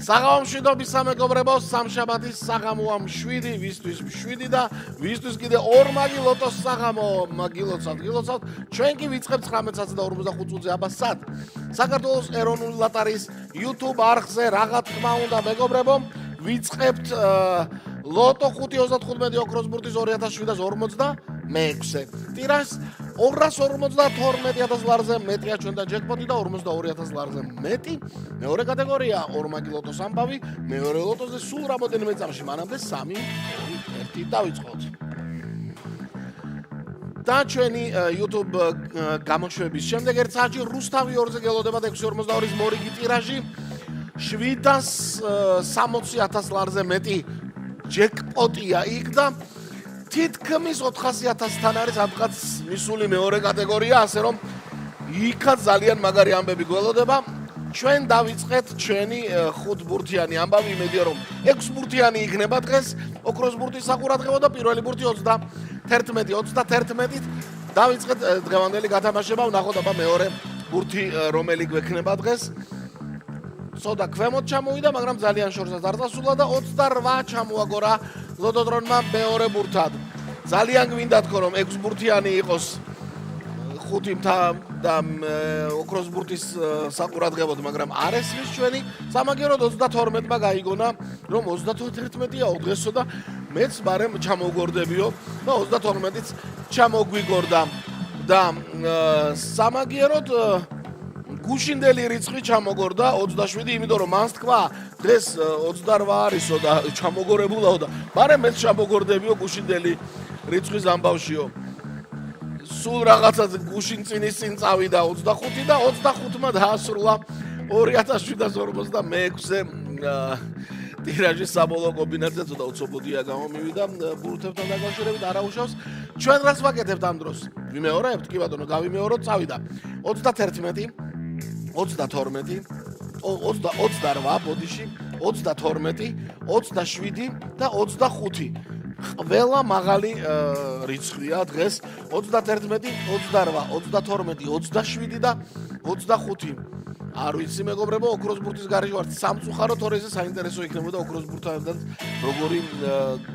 საღამომშვიდობის სამეგობრებო, სამშაბათის საღამოა 7, ვისთვის 7 და ვისთვის კიდე 2 მაგი ლოტოს საღამო, გილოცავთ. ჩვენ კი ვიწყებთ 19:45 წუთზე აბასად. საქართველოს ეროვნული ლოტარიის YouTube არხზე რაღა თქმა უნდა მეგობრებო, ვიწყებთ ლოტო 5-35 ოქროს ბურთის 2746 ტირაჟს 252,000 ლარზე მეტია ჩვენთან ჯეკპოტი და 42,000 ლარზე მეტი. მეორე კატეგორია 2 მაგი ლოტოს ამბავი, მეორე ლოტოზე სულ რამოდენიმე წამში, მანამდე 3, 2, 1 დავიწყოთ. და ჩვენი YouTube გამოშვების შემდეგ ერთ საათში რუსთავი 2-ზე გელოდება 642-ის მორიგი ტირაჟი 760,000 ლარზე მეტი ჯეკპოტია იქ და თითქმის 400,000-თან არის ამღაც მისული მეორე კატეგორია, ასე რომ იქაც ძალიან მაგარი ამბები გველოდება. ჩვენ დავიწყეთ ჩვენი 5 ბურთიანი ამბავი, იმედია რომ 6 ბურთიანი იქნება დღეს. ოქროს ბურთის საყურადღებო და პირველი ბურთი 31-ით დავიწყეთ დღევანდელი გათამაშება, ვნახოთ აბა მეორე ბურთი რომელი გვექნება დღეს. სოდა ქვემოთ ჩამოვიდა, მაგრამ ძალიან შორსაც არ დასულა და 28 ჩამოაგორა ლოტოდრონმა მეორე ბურთად. ძალიან გვინდა თქო რომ 6 ბურთიანი იყოს 5 და ოქროს ბურთის საყურადღებოდ, მაგრამ არ ესმის ჩვენი. სამაგეროდ 32-მა გაიგონა რომ 31-ია დღესო და მეც ბარემ ჩამოვგორდებიო და 32-იც ჩამოგვიგორდა და სამაგეროდ გუშინდელი რიცხვი ჩამოგორდა 27, იმიტომ რომ მას თქვა დღეს 28 არისო და ჩამოგორებულაო და მაგრამ მეც ჩამოგორდებიო გუშინდელი რიცხვის ამბავშიო. სულ რაღაცა გუშინ წინის წინ წავიდა 25 და 25-მა დაასრულა 2746-ზე ტირაჟის საბოლოო კომბინაცია ცოტა უცობოდია გამომივიდა ბურთებთან დაკავშირებით, არა უშავს. ჩვენ რას ვაკეთებთ ამ დროს? ვიმეორებთ? კი ბატონო, გავიმეოროთ, წავიდა 31 22, 28 ბოდიში, 32, 27 და 25. ყველა მაღალი რიცხვია დღეს 31, 28, 22, 27 და 25. არ ვიცი მეგობრებო, ოქროს ბურთის გარეშე ვართ სამწუხაროდ თორეზე საინტერესო იქნებოდა ოქროს ბურთთან როგორი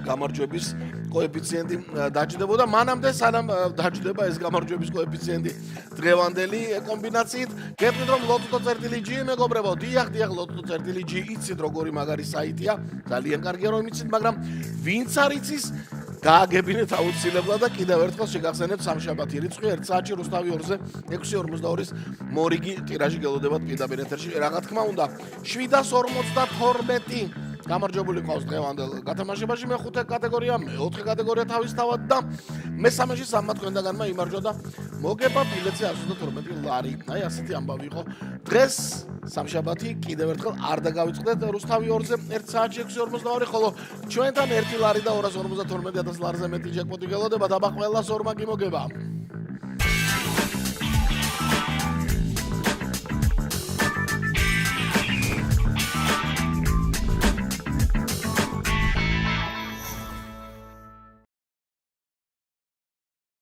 გამარჯვების კოეფიციენტი დაჯდებოდა. მანამდე სანამ დაჯდება ეს გამარჯვების კოეფიციენტი დღევანდელი კომბინაციით, გეტყვით რომ Lotto.gi მეგობრებო, დიახ, Lotto.gi იცით როგორი მაგარი საიტია, ძალიან კარგია რომ იცით, მაგრამ ვინც არ იცის გააგებინეთ აუცილებლად და კიდევ ერთხელ შეგახსენებთ სამშაბათი რიცხვი 1 საათში რუსთავი 2-ზე 642-ის მორიგი ტირაჟი გელოდებათ პირდაპირ ეთერში. რა თქმა უნდა 752 გამარჯვებული ყავს დღევანდელ გათამაშებაში, მეხუთე კატეგორია, მეოთხე კატეგორია თავისთავად და მესამეში სამმა თქვენდაგანმა იმარჯვა და მოგება ბილეთზე 122 ლარი. აი ასეთი ამბავი იყო. დღეს სამშაბათი კიდევ ერთხელ არ დაგავიწყდეთ რუსთავი 2-ზე 1 საათში 642, ხოლო ჩვენთან 1 ლარი და 252,000 ლარზე მეტი ჯეკპოტი გელოდება და ყველა 2 მაგი მოგება.